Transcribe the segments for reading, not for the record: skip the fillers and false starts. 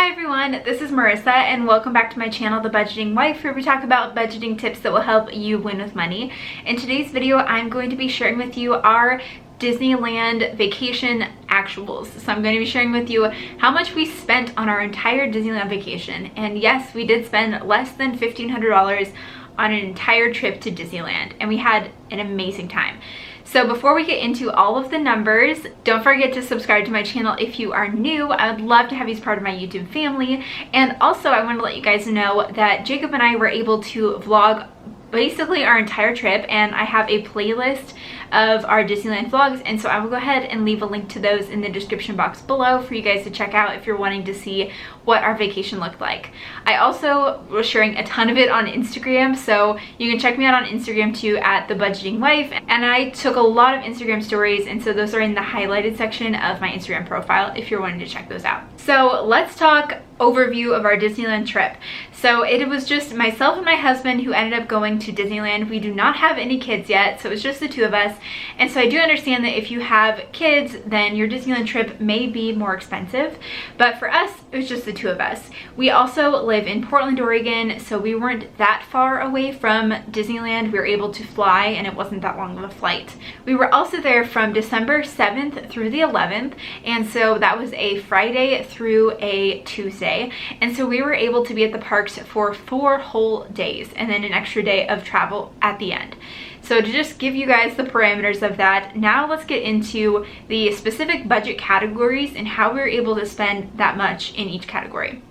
Hi everyone, this is Marissa and welcome back to my channel, The Budgeting Wife, where we talk about budgeting tips that will help you win with money. In today's video, I'm going to be sharing with you our Disneyland vacation actuals. So I'm going to be sharing with you how much we spent on our entire Disneyland vacation. And yes, we did spend less than $1,500 on an entire trip to Disneyland, and we had an amazing time. So before we get into all of the numbers, don't forget to subscribe to my channel if you are new. I would love to have you as part of my YouTube family. And also I want to let you guys know that Jacob and I were able to vlog basically our entire trip, and I have a playlist of our Disneyland vlogs, and so I will go ahead and leave a link to those in the description box below for you guys to check out if you're wanting to see what our vacation looked like. I also was sharing a ton of it on Instagram, so you can check me out on Instagram too at The Budgeting Wife, and I took a lot of Instagram stories, and so those are in the highlighted section of my Instagram profile if you're wanting to check those out. So let's talk overview of our Disneyland trip. So it was just myself and my husband who ended up going to Disneyland. We do not have any kids yet, so it's just the two of us. And so I do understand that if you have kids, then your Disneyland trip may be more expensive. But for us, it was just the two of us. We also live in Portland, Oregon, so we weren't that far away from Disneyland. We were able to fly, and it wasn't that long of a flight. We were also there from December 7th through the 11th, and so that was a Friday through a Tuesday. And so we were able to be at the parks for 4 whole days and then an extra day of travel at the end. So to just give you guys the parameters of that, now let's get into the specific budget categories and how we were able to spend that much in each category.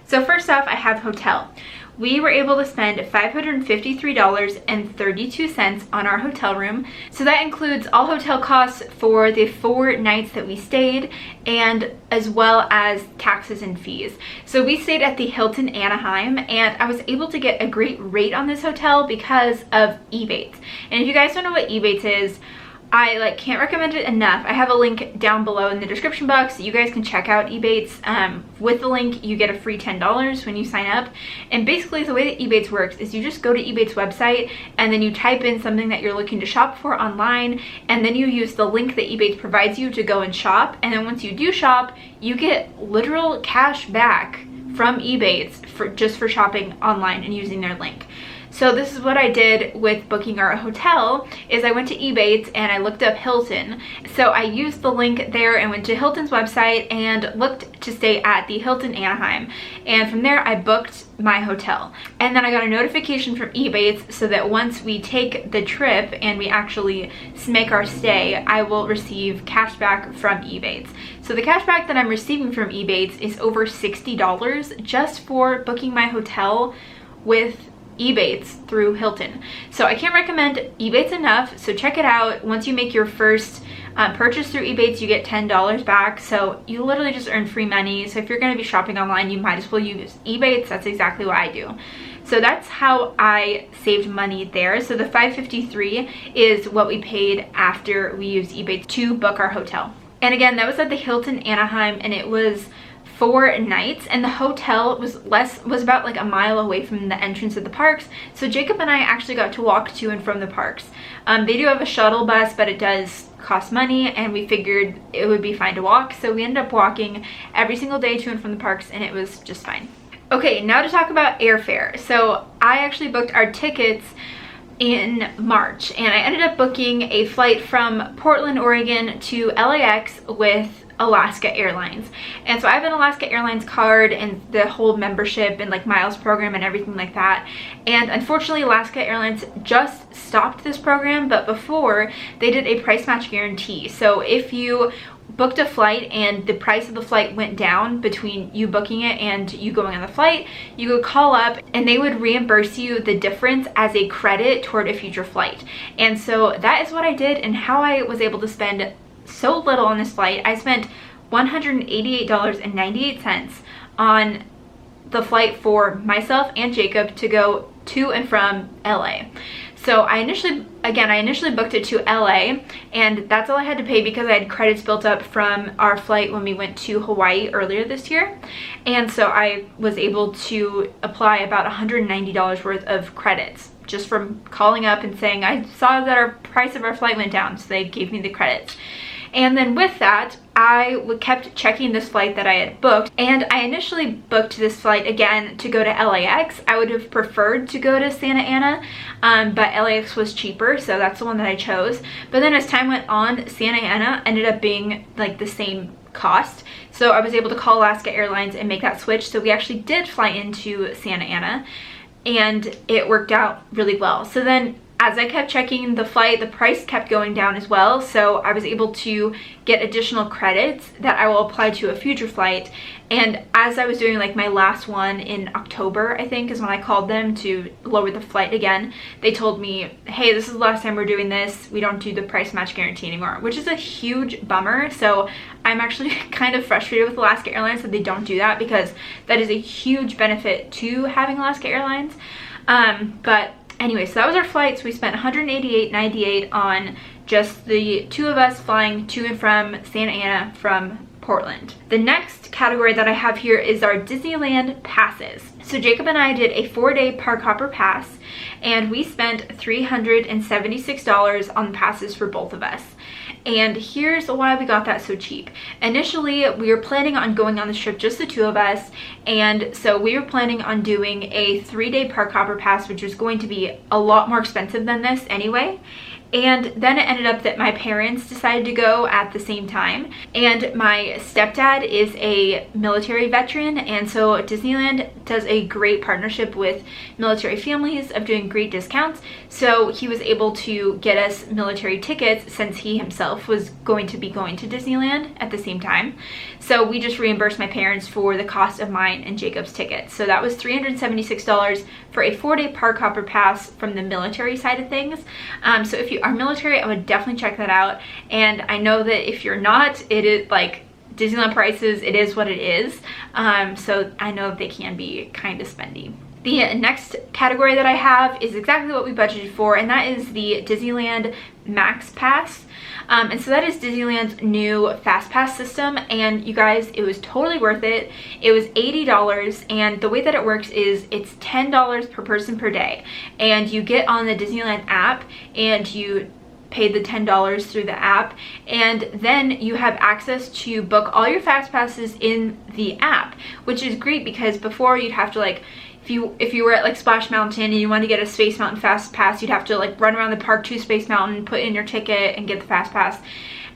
So first off, I have hotel. We were able to spend $553.32 on our hotel room. So that includes all hotel costs for the 4 nights that we stayed, and as well as taxes and fees. So we stayed at the Hilton Anaheim, and I was able to get a great rate on this hotel because of Ebates. And if you guys don't know what Ebates is, I can't recommend it enough. I have a link down below in the description box. You guys can check out Ebates. With the link, you get a free $10 when you sign up. And basically the way that Ebates works is you just go to Ebates website and then you type in something that you're looking to shop for online, and then you use the link that Ebates provides you to go and shop. And then once you do shop, you get literal cash back from Ebates just for shopping online and using their link. So this is what I did with booking our hotel, is I went to Ebates and I looked up Hilton. So I used the link there and went to Hilton's website and looked to stay at the Hilton Anaheim. And from there I booked my hotel. And then I got a notification from Ebates so that once we take the trip and we actually make our stay, I will receive cash back from Ebates. So the cash back that I'm receiving from Ebates is over $60 just for booking my hotel with Ebates through Hilton. So I can't recommend Ebates enough, so check it out. Once you make your first purchase through Ebates, you get $10 back, so you literally just earn free money. So if you're going to be shopping online, you might as well use Ebates. That's exactly what I do. So that's how I saved money there. So the $553 is what we paid after we used Ebates to book our hotel. And again, that was at the Hilton Anaheim, and it was 4 nights, and the hotel was about a mile away from the entrance of the parks. So Jacob and I actually got to walk to and from the parks. They do have a shuttle bus, but it does cost money, and we figured it would be fine to walk. So we ended up walking every single day to and from the parks, and it was just fine. Okay, now to talk about airfare. So I actually booked our tickets in March, and I ended up booking a flight from Portland, Oregon to LAX with Alaska Airlines. And so I have an Alaska Airlines card and the whole membership and miles program and everything like that. And unfortunately Alaska Airlines just stopped this program, but before they did a price match guarantee. So if you booked a flight and the price of the flight went down between you booking it and you going on the flight, you could call up and they would reimburse you the difference as a credit toward a future flight. And so that is what I did, and how I was able to spend so little on this flight. I spent $188.98 on the flight for myself and Jacob to go to and from LA. So I initially booked it to LA, and that's all I had to pay because I had credits built up from our flight when we went to Hawaii earlier this year. And so I was able to apply about $190 worth of credits just from calling up and saying I saw that our price of our flight went down, so they gave me the credits. And then with that, I kept checking this flight that I had booked, and I initially booked this flight again to go to LAX. I would have preferred to go to Santa Ana, but LAX was cheaper, so that's the one that I chose. But then as time went on, Santa Ana ended up being like the same cost, so I was able to call Alaska Airlines and make that switch. So we actually did fly into Santa Ana, and it worked out really well. So then as I kept checking the flight, the price kept going down as well, so I was able to get additional credits that I will apply to a future flight. And as I was doing like my last one in October, I think is when I called them to lower the flight again, they told me, hey, this is the last time we're doing this. We don't do the price match guarantee anymore, which is a huge bummer. So I'm actually kind of frustrated with Alaska Airlines that they don't do that, because that is a huge benefit to having Alaska Airlines. But anyway, so that was our flights. We spent $188.98 on just the two of us flying to and from Santa Ana from Portland. The next category that I have here is our Disneyland Passes. So Jacob and I did a 4-day park hopper pass, and we spent $376 on passes for both of us. And here's why we got that so cheap. Initially, we were planning on going on this trip, just the two of us, and so we were planning on doing a 3-day park hopper pass, which was going to be a lot more expensive than this anyway. And then it ended up that my parents decided to go at the same time, and my stepdad is a military veteran, and so Disneyland does a great partnership with military families of doing great discounts. So he was able to get us military tickets since he himself was going to be going to Disneyland at the same time. So we just reimbursed my parents for the cost of mine and Jacob's tickets. So that was $376 for a 4-day park hopper pass from the military side of things. So if you are military, I would definitely check that out. And I know that if you're not, it is like Disneyland prices, it is what it is. So I know they can be kind of spendy. The next category that I have is exactly what we budgeted for, and that is the Disneyland Max Pass. And so that is Disneyland's new fast pass system, and you guys, it was totally worth it. It was $80, and the way that it works is it's $10 per person per day, and you get on the Disneyland app and you pay the $10 through the app, and then you have access to book all your fast passes in the app, which is great because before you'd have to like, if you were at like Splash Mountain and you wanted to get a Space Mountain fast pass, you'd have to like run around the park to Space Mountain, put in your ticket, and get the fast pass.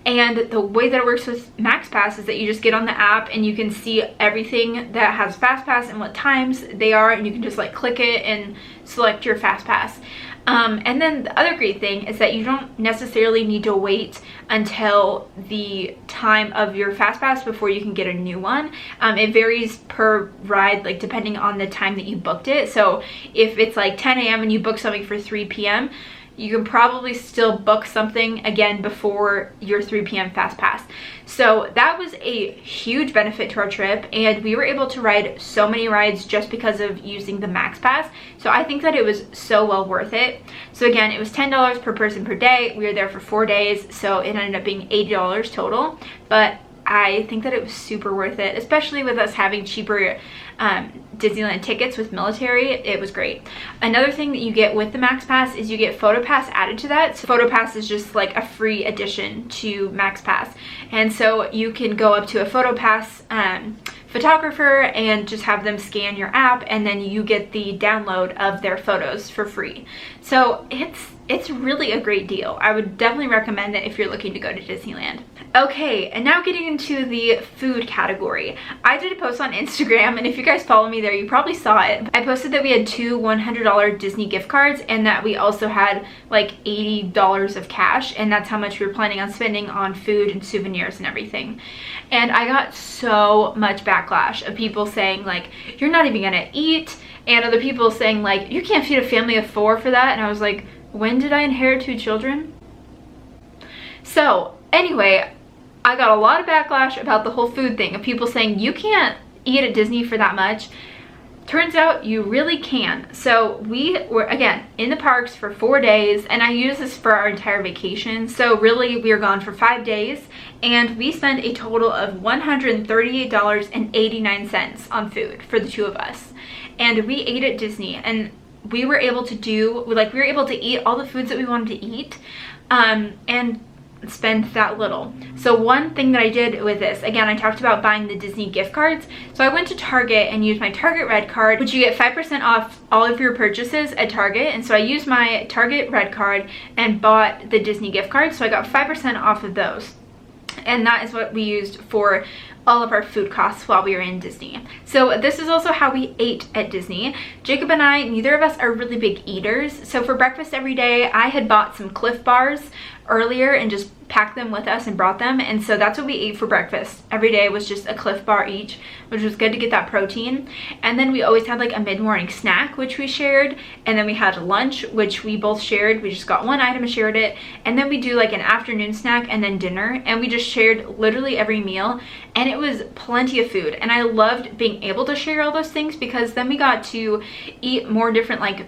And the way that it works with MaxPASS is that you just get on the app and you can see everything that has fast pass and what times they are, and you can just like click it and select your fast pass. And then the other great thing is that you don't necessarily need to wait until the time of your fast pass before you can get a new one. It varies per ride, like depending on the time that you booked it. So if it's like 10 a.m. and you book something for 3 p.m., you can probably still book something again before your 3 p.m. fast pass. So that was a huge benefit to our trip, and we were able to ride so many rides just because of using the Max Pass. So I think that it was so well worth it. So again, it was $10 per person per day. We were there for 4 days, so it ended up being $80 total. But I think that it was super worth it, especially with us having cheaper Disneyland tickets with military. It was great. Another thing that you get with the Max Pass is you get PhotoPass added to that. So PhotoPass is just like a free addition to Max Pass, and so you can go up to a PhotoPass photographer and just have them scan your app, and then you get the download of their photos for free. So it's really a great deal. I would definitely recommend it if you're looking to go to Disneyland. Okay, and now getting into the food category. I did a post on Instagram, and if you guys follow me there, you probably saw it. I posted that we had 2 $100 Disney gift cards, and that we also had like $80 of cash, and that's how much we were planning on spending on food and souvenirs and everything. And I got so much backlash of people saying like, you're not even gonna eat, and other people saying like, you can't feed a family of 4 for that. And I was like, when did I inherit 2 children? So anyway, I got a lot of backlash about the whole food thing, of people saying you can't eat at Disney for that much. Turns out you really can. So we were, again, in the parks for 4 days, and I used this for our entire vacation. So really, we were gone for 5 days, and we spent a total of $138.89 on food for the 2 of us. And we ate at Disney, and we were able to do, like, we were able to eat all the foods that we wanted to eat. And spend that little. So one thing that I did with this, again, I talked about buying the Disney gift cards. So I went to Target and used my Target Red card, which you get 5% off all of your purchases at Target. And so I used my Target Red card and bought the Disney gift card. So I got 5% off of those. And that is what we used for all of our food costs while we were in Disney. So this is also how we ate at Disney. Jacob and I, neither of us are really big eaters. So for breakfast every day, I had bought some Cliff Bars earlier and just packed them with us and brought them. And so that's what we ate for breakfast. Every day was just a Cliff Bar each, which was good to get that protein. And then we always had like a mid-morning snack, which we shared. And then we had lunch, which we both shared. We just got one item and shared it. And then we do like an afternoon snack and then dinner. And we just shared literally every meal. And it was plenty of food. And I loved being able to share all those things because then we got to eat more different, like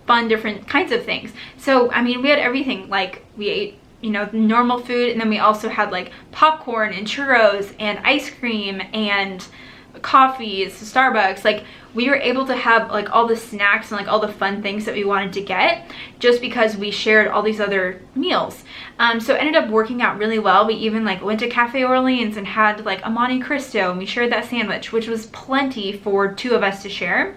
fun, different kinds of things. So, I mean, we had everything. Like we ate, you know, normal food, and then we also had like popcorn and churros and ice cream and coffees, Starbucks. Like we were able to have like all the snacks and like all the fun things that we wanted to get just because we shared all these other meals. So it ended up working out really well. We even like went to Cafe Orleans and had like a Monte Cristo, and we shared that sandwich, which was plenty for two of us to share.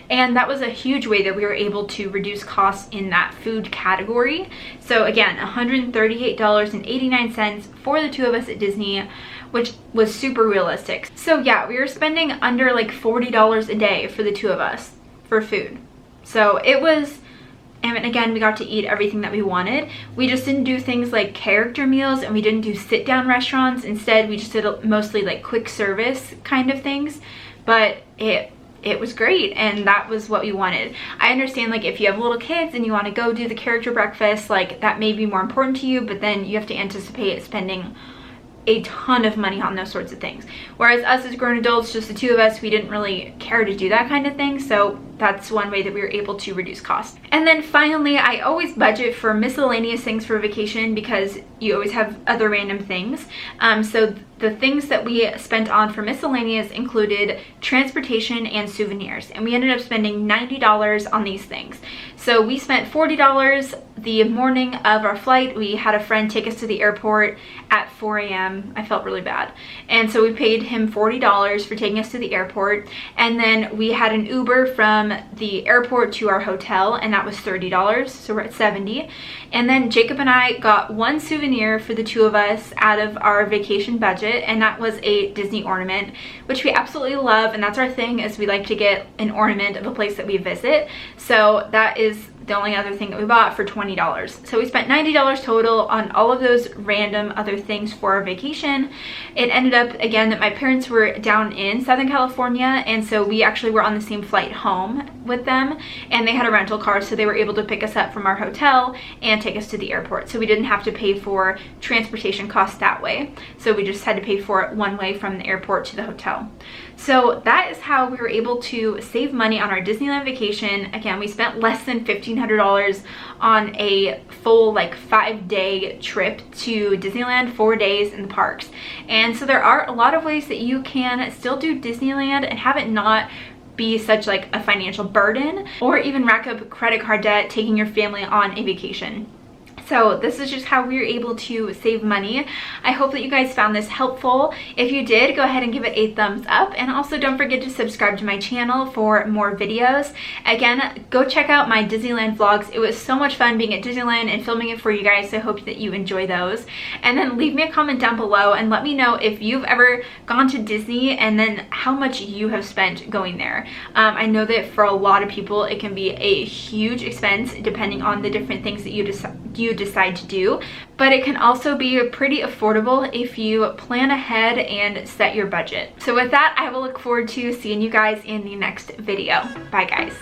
And that was a huge way that we were able to reduce costs in that food category. So again, $138.89 for the two of us at Disney, which was super realistic. So yeah, we were spending under like $40 a day for the two of us for food. So it was, and again, we got to eat everything that we wanted. We just didn't do things like character meals, and we didn't do sit down restaurants. Instead, we just did mostly like quick service kind of things, but it was great, and that was what we wanted. I understand like if you have little kids and you want to go do the character breakfast, like that may be more important to you, but then you have to anticipate spending a ton of money on those sorts of things. Whereas us as grown adults, just the two of us, we didn't really care to do that kind of thing. So that's one way that we were able to reduce costs. And then finally, I always budget for miscellaneous things for vacation because you always have other random things. So the things that we spent on for miscellaneous included transportation and souvenirs. And we ended up spending $90 on these things. So we spent $40 the morning of our flight. We had a friend take us to the airport at 4 a.m. I felt really bad. And so we paid him $40 for taking us to the airport. And then we had an Uber from the airport to our hotel, and that was $30. So we're at $70. And then Jacob and I got one souvenir for the two of us out of our vacation budget, and that was a Disney ornament, which we absolutely love. And that's our thing, is we like to get an ornament of a place that we visit. So that is the only other thing that we bought for $20. So we spent $90 total on all of those random other things for our vacation. It ended up, again, that my parents were down in Southern California, and so we actually were on the same flight home with them, and they had a rental car, so they were able to pick us up from our hotel and take us to the airport. So we didn't have to pay for transportation costs that way. So we just had to pay for it one way from the airport to the hotel. So that is how we were able to save money on our Disneyland vacation. Again, we spent less than $1,500 on a full like 5-day trip to Disneyland, 4 days in the parks. And so there are a lot of ways that you can still do Disneyland and have it not be such like a financial burden, or even rack up credit card debt taking your family on a vacation. So this is just how we were able to save money. I hope that you guys found this helpful. If you did, go ahead and give it a thumbs up, and also don't forget to subscribe to my channel for more videos. Again, go check out my Disneyland vlogs. It was so much fun being at Disneyland and filming it for you guys, so I hope that you enjoy those. And then leave me a comment down below and let me know if you've ever gone to Disney and then how much you have spent going there. I know that for a lot of people it can be a huge expense depending on the different things that you decide to do, but it can also be pretty affordable if you plan ahead and set your budget. So with that, I will look forward to seeing you guys in the next video. Bye guys.